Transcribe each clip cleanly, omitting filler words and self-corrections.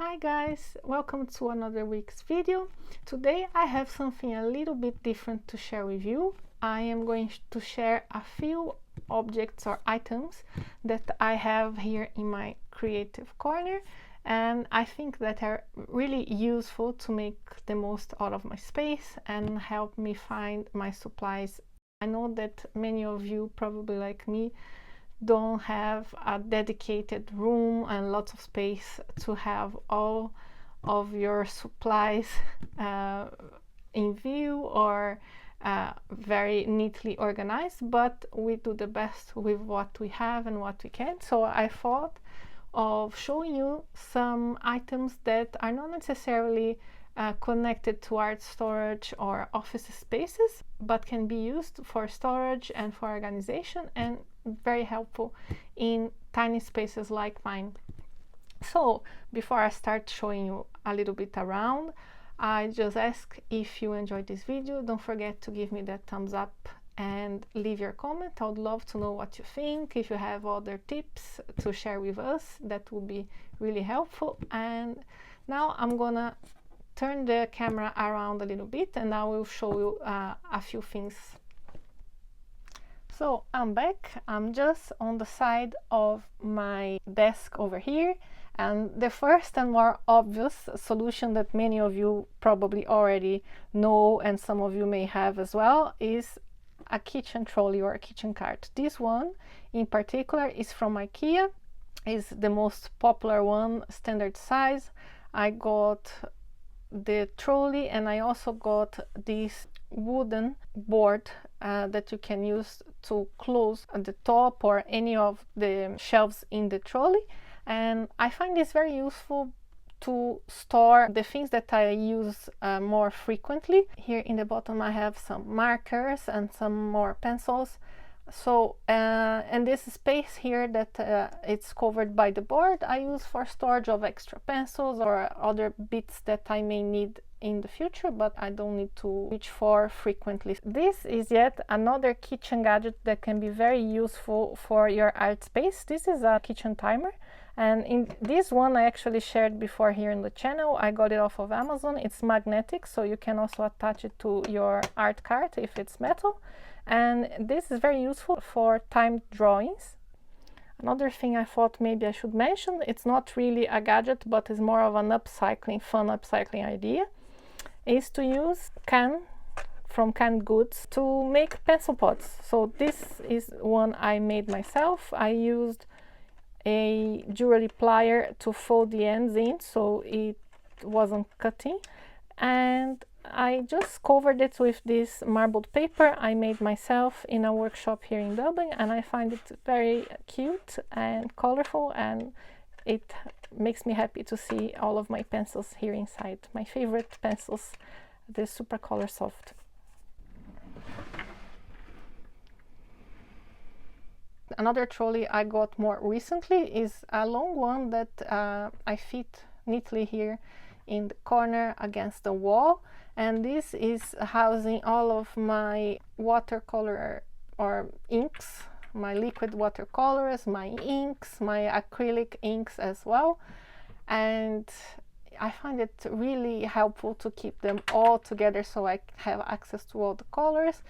Hi guys, welcome to another week's video. Today I have something a little bit different to share with you. I am going to share a few objects or items that I have here in my creative corner, and I think that are really useful to make the most out of my space and help me find my supplies. I know that many of you, probably like me, don't have a dedicated room and lots of space to have all of your supplies in view or very neatly organized, but we do the best with what we have and what we can. So I thought of showing you some items that are not necessarily connected to art storage or office spaces, but can be used for storage and for organization, and very helpful in tiny spaces like mine. So before I start showing you a little bit around, I just ask, if you enjoyed this video, don't forget to give me that thumbs up and leave your comment. I would love to know what you think. If you have other tips to share with us, that would be really helpful. And now I'm gonna turn the camera around a little bit and I will show you a few things. So I'm back. I'm just on the side of my desk over here, and the first and more obvious solution that many of you probably already know, and some of you may have as well, is a kitchen trolley or a kitchen cart. This one in particular is from IKEA. It's the most popular one, standard size. I got the trolley and I also got this wooden board that you can use to close at the top or any of the shelves in the trolley, and I find this very useful to store the things that I use more frequently. Here in the bottom I have some markers and some more pencils. So and this space here that it's covered by the board I use for storage of extra pencils or other bits that I may need in the future, but I don't need to reach for frequently. This is yet another kitchen gadget that can be very useful for your art space. This is a kitchen timer, and in this one I actually shared before here in the channel. I got it off of Amazon. It's magnetic, so you can also attach it to your art cart if it's metal, and this is very useful for timed drawings. Another thing I thought maybe I should mention, it's not really a gadget but is more of an fun upcycling idea, is to use canned goods to make pencil pods. So this is one I made myself. I used a jewelry plier to fold the ends in so it wasn't cutting, and I just covered it with this marbled paper I made myself in a workshop here in Dublin, and I find it very cute and colorful, and it makes me happy to see all of my pencils here inside. My favorite pencils, the Super Color Soft. Another trolley I got more recently is a long one that I fit neatly here in the corner against the wall, and this is housing all of my watercolor or inks, my liquid watercolors, my inks, my acrylic inks as well, and I find it really helpful to keep them all together so I have access to all the colors.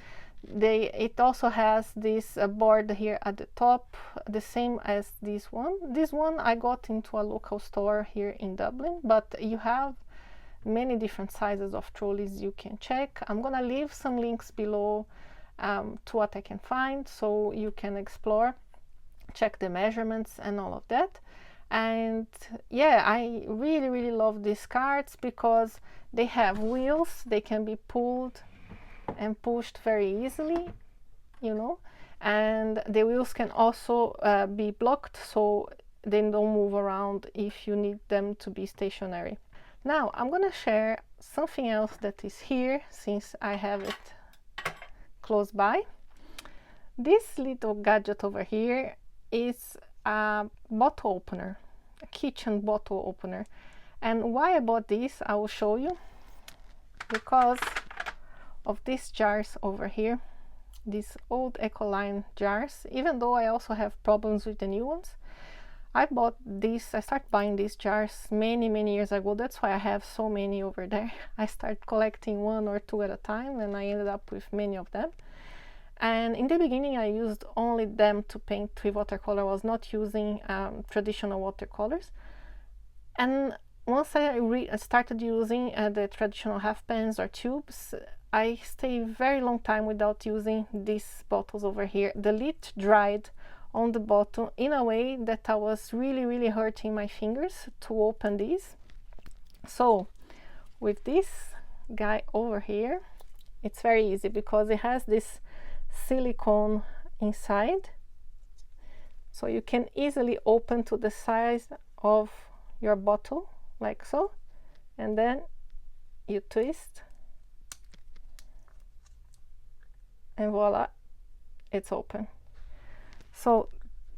It also has this board here at the top, the same as this one. This one I got into a local store here in Dublin, but you have many different sizes of trolleys you can check. I'm gonna leave some links below to what I can find so you can explore, check the measurements and all of that. And yeah, I really love these carts because they have wheels. They can be pulled and pushed very easily, you know, and the wheels can also be blocked so they don't move around if you need them to be stationary. Now I'm gonna share something else that is here, since I have it close by. This little gadget over here is a bottle opener, a kitchen bottle opener. And why I bought this, I will show you. Because of these jars over here, these old Ecoline jars, even though I also have problems with the new ones, I bought this, I started buying these jars many years ago. That's why I have so many over there. I started collecting 1 or 2 at a time, and I ended up with many of them. And in the beginning I used only them to paint with watercolor. I was not using traditional watercolors. And once I started using the traditional half pans or tubes, I stayed very long time without using these bottles over here. The lid dried on the bottle in a way that I was really hurting my fingers to open these. So with this guy over here, it's very easy because it has this silicone inside, so you can easily open to the size of your bottle like so, and then you twist and voila, it's open. So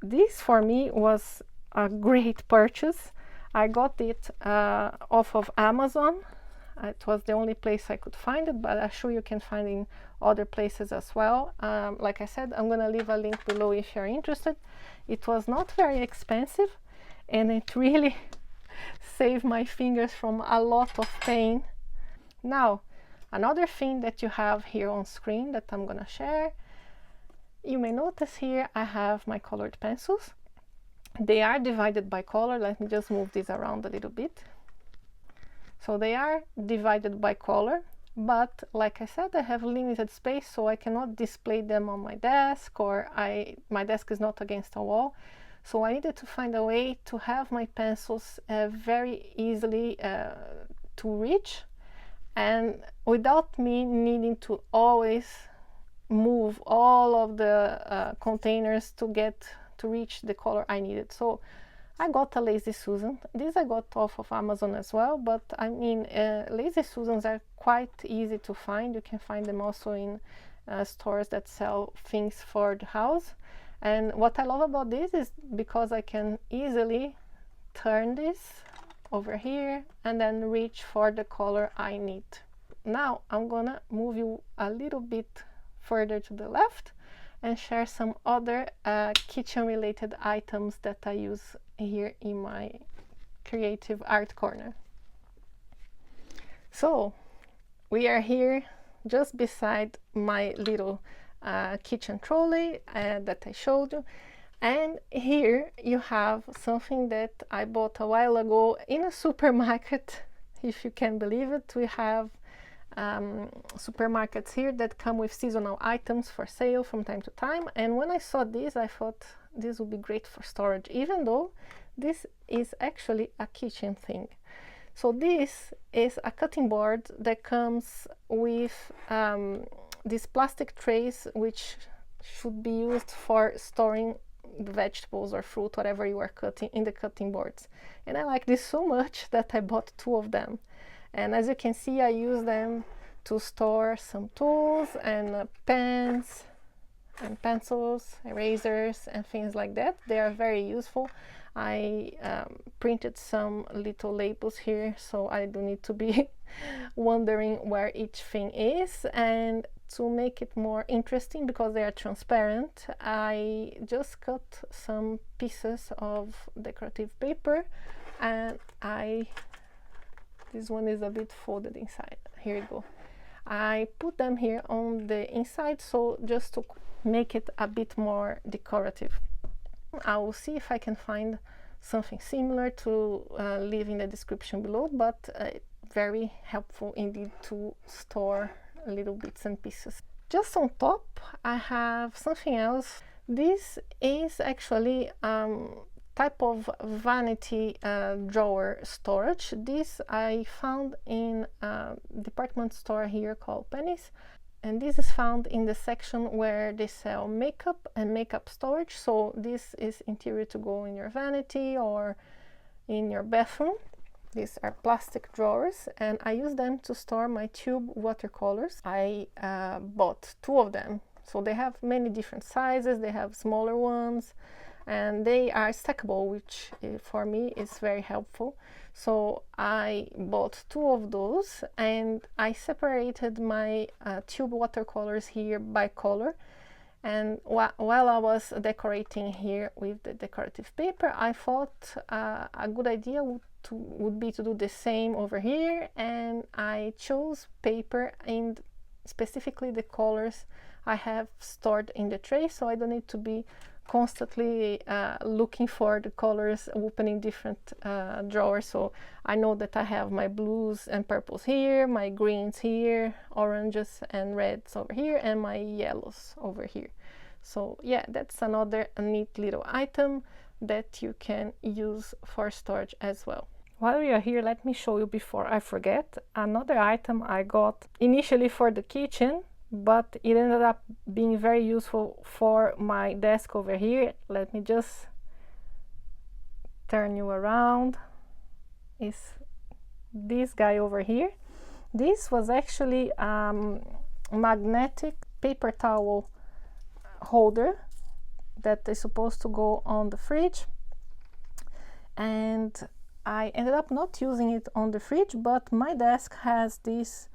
this for me was a great purchase. I got it off of Amazon. It was the only place I could find it, but I'm sure you can find it in other places as well. Like I said, I'm gonna leave a link below if you're interested. It was not very expensive, and it really saved my fingers from a lot of pain. Now, another thing that you have here on screen that I'm gonna share, you may notice here I have my colored pencils. They are divided by color. Let me just move this around a little bit. So they are divided by color, but like I said, I have limited space, so I cannot display them on my desk, or my desk is not against a wall. So I needed to find a way to have my pencils very easily to reach, and without me needing to always move all of the containers to reach the color I needed. So I got a Lazy Susan. This I got off of Amazon as well, but I mean, Lazy Susans are quite easy to find. You can find them also in stores that sell things for the house. And what I love about this is because I can easily turn this over here and then reach for the color I need. Now I'm gonna move you a little bit further to the left and share some other kitchen related items that I use here in my creative art corner. So we are here just beside my little kitchen trolley that I showed you, and here you have something that I bought a while ago in a supermarket. If you can believe it, we have supermarkets here that come with seasonal items for sale from time to time, and when I saw this I thought this would be great for storage, even though this is actually a kitchen thing. So this is a cutting board that comes with these plastic trays, which should be used for storing vegetables or fruit, whatever you are cutting, in the cutting boards. And I like this so much that I bought 2 of them. And as you can see, I use them to store some tools and pens and pencils, erasers and things like that. They are very useful. I printed some little labels here, so I don't need to be wondering where each thing is. And to make it more interesting, because they are transparent, I just cut some pieces of decorative paper, and this one is a bit folded inside. Here you go. I put them here on the inside, so just to make it a bit more decorative. I will see if I can find something similar to leave in the description below, but very helpful indeed to store little bits and pieces. Just on top, I have something else. This is actually type of vanity drawer storage. This I found in a department store here called Pennies, and this is found in the section where they sell makeup and makeup storage. So this is interior to go in your vanity or in your bathroom. These are plastic drawers, and I use them to store my tube watercolors. I bought 2 of them. So they have many different sizes. They have smaller ones, and they are stackable, which for me is very helpful. So I bought 2 of those, and I separated my tube watercolors here by color, And while I was decorating here with the decorative paper, I thought a good idea would be to do the same over here, and I chose paper in specifically the colors I have stored in the tray, so I don't need to be constantly looking for the colors, opening different drawers. So I know that I have my blues and purples here, my greens here, oranges and reds over here, and my yellows over here. So yeah, that's another neat little item that you can use for storage as well. While we are here, let me show you, before I forget, another item I got initially for the kitchen, but it ended up being very useful for my desk over here. Let me just turn you around. Is this guy over here. This was actually magnetic paper towel holder that is supposed to go on the fridge, and I ended up not using it on the fridge, but my desk has these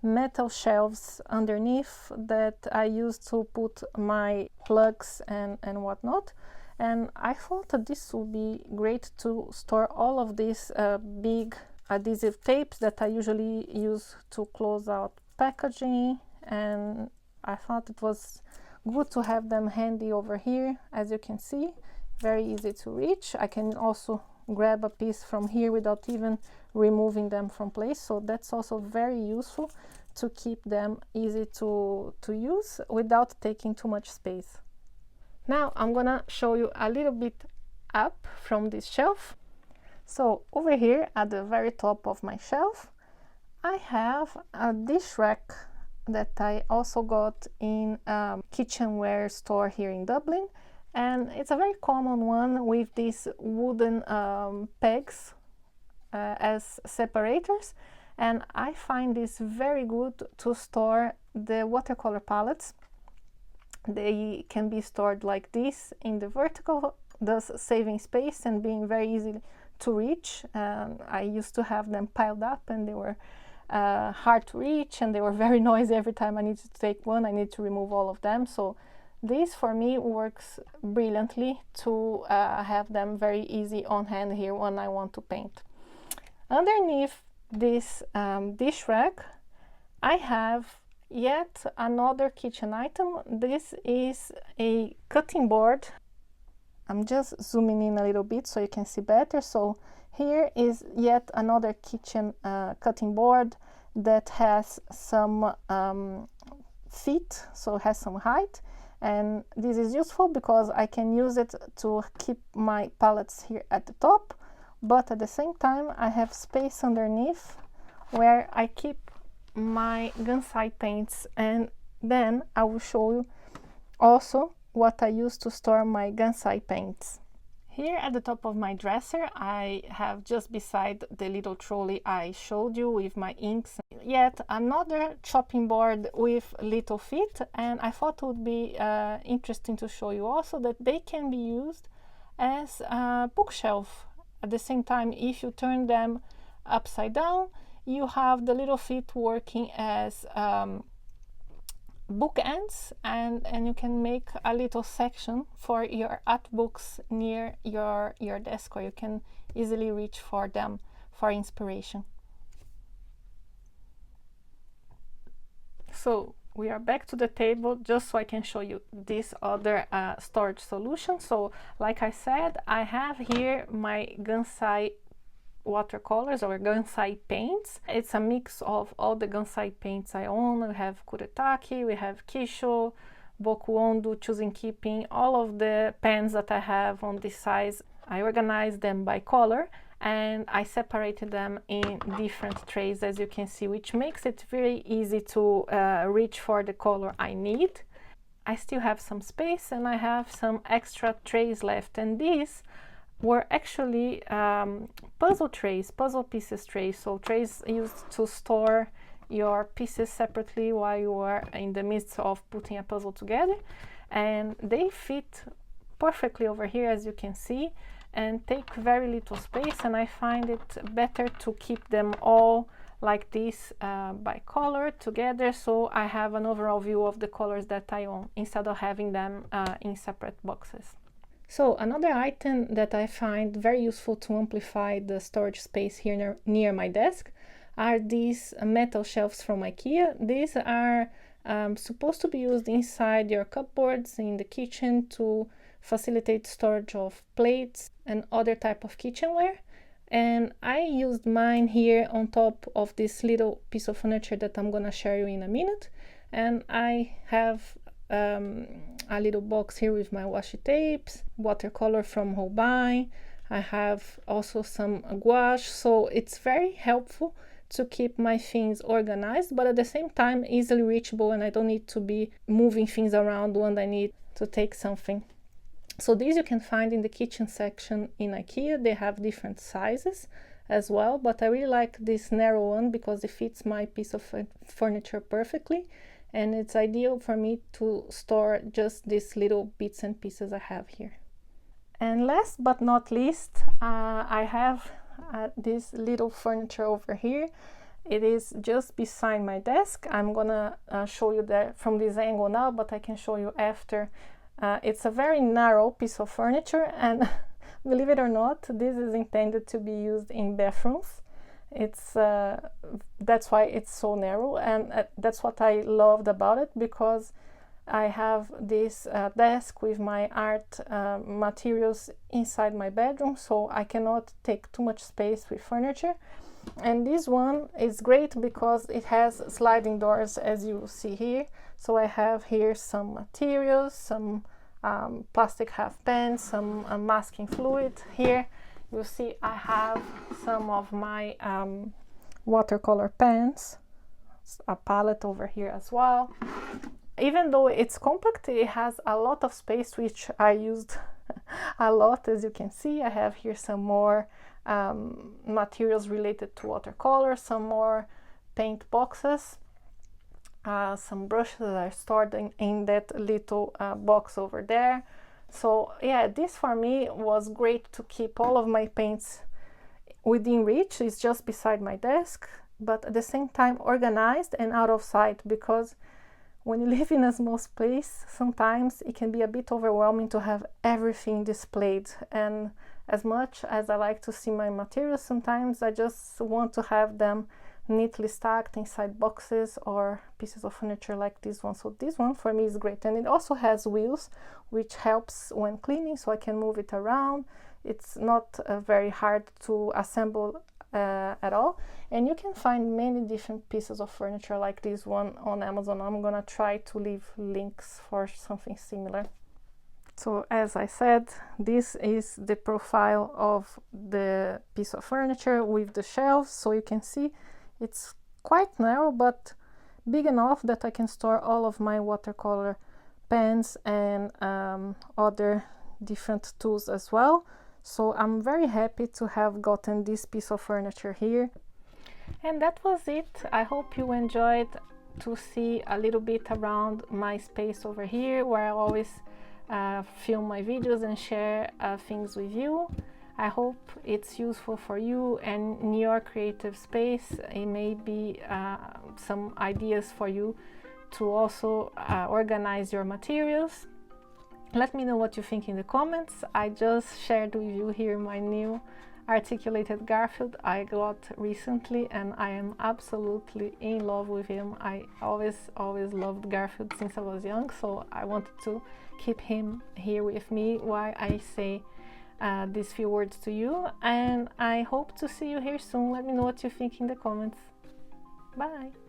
metal shelves underneath that I use to put my plugs and whatnot, and I thought that this would be great to store all of these big adhesive tapes that I usually use to close out packaging, and I thought it was good to have them handy over here. As you can see, very easy to reach. I can also grab a piece from here without even removing them from place, so that's also very useful to keep them easy to use without taking too much space. Now I'm gonna show you a little bit up from this shelf. So over here at the very top of my shelf, I have a dish rack that I also got in a kitchenware store here in Dublin, and it's a very common one with these wooden pegs as separators, and I find this very good to store the watercolor palettes. They can be stored like this in the vertical, thus saving space and being very easy to reach. I used to have them piled up, and they were hard to reach, and they were very noisy. Every time I needed to take one, I need to remove all of them. So this for me works brilliantly to have them very easy on hand here when I want to paint. Underneath this dish rack, I have yet another kitchen item. This is a cutting board. I'm just zooming in a little bit so you can see better. So here is yet another kitchen cutting board that has some feet, so it has some height, and this is useful because I can use it to keep my palettes here at the top, but at the same time I have space underneath where I keep my gunsight paints, and then I will show you also what I use to store my gunsight paints. Here at the top of my dresser, I have, just beside the little trolley I showed you with my inks, yet another chopping board with little feet, and I thought it would be interesting to show you also that they can be used as a bookshelf. At the same time, if you turn them upside down, you have the little feet working as bookends, and you can make a little section for your art books near your desk, or you can easily reach for them for inspiration. So we are back to the table just so I can show you this other storage solution. So like I said, I have here my gunsight watercolors or gunsight paints. It's a mix of all the gunsight paints I own. We have Kuretake, we have Kisho, Bokuondu, Choosing Keeping, all of the pens that I have on this size. I organized them by color and I separated them in different trays, as you can see, which makes it very easy to reach for the color I need. I still have some space and I have some extra trays left, and these were actually puzzle trays, puzzle pieces trays, so trays used to store your pieces separately while you are in the midst of putting a puzzle together, and they fit perfectly over here, as you can see, and take very little space, and I find it better to keep them all like this by color together, so I have an overall view of the colors that I own instead of having them in separate boxes. So another item that I find very useful to amplify the storage space here near my desk are these metal shelves from IKEA. These are supposed to be used inside your cupboards in the kitchen to facilitate storage of plates and other type of kitchenware. And I used mine here on top of this little piece of furniture that I'm gonna share you in a minute. And I have a little box here with my washi tapes, watercolor from Holbein. I have also some gouache, so it's very helpful to keep my things organized, but at the same time easily reachable, and I don't need to be moving things around when I need to take something. So these you can find in the kitchen section in IKEA. They have different sizes as well, but I really like this narrow one because it fits my piece of furniture perfectly, and it's ideal for me to store just these little bits and pieces I have here. And last but not least, I have this little furniture over here. It is just beside my desk. I'm gonna show you that from this angle now, but I can show you after. It's a very narrow piece of furniture, and believe it or not, this is intended to be used in bathrooms. It's that's why it's so narrow, and that's what I loved about it, because I have this desk with my art materials inside my bedroom, so I cannot take too much space with furniture. And this one is great because it has sliding doors, as you see here. So I have here some materials, some plastic half pans, some masking fluid. Here you see I have some of my watercolor pens, a palette over here as well. Even though it's compact, it has a lot of space, which I used a lot. As you can see, I have here some more materials related to watercolor, some more paint boxes, some brushes that are stored in that little box over there. So yeah, this for me was great to keep all of my paints within reach. It's just beside my desk, but at the same time organized and out of sight, because when you live in a small space, sometimes it can be a bit overwhelming to have everything displayed. And as much as I like to see my materials, sometimes I just want to have them neatly stacked inside boxes or pieces of furniture like this one. So this one for me is great, and it also has wheels, which helps when cleaning, so I can move it around. It's not very hard to assemble at all, and you can find many different pieces of furniture like this one on Amazon. I'm gonna try to leave links for something similar. So as I said, this is the profile of the piece of furniture with the shelves. So you can see it's quite narrow, but big enough that I can store all of my watercolor pens and other different tools as well. So I'm very happy to have gotten this piece of furniture here. And that was it. I hope you enjoyed to see a little bit around my space over here, where I always film my videos and share things with you. I hope it's useful for you and in your creative space. It may be some ideas for you to also organize your materials. Let me know what you think in the comments. I just shared with you here my new articulated Garfield I got recently, and I am absolutely in love with him. I always loved Garfield since I was young, so I wanted to keep him here with me while I say these few words to you, and I hope to see you here soon. Let me know what you think in the comments. Bye!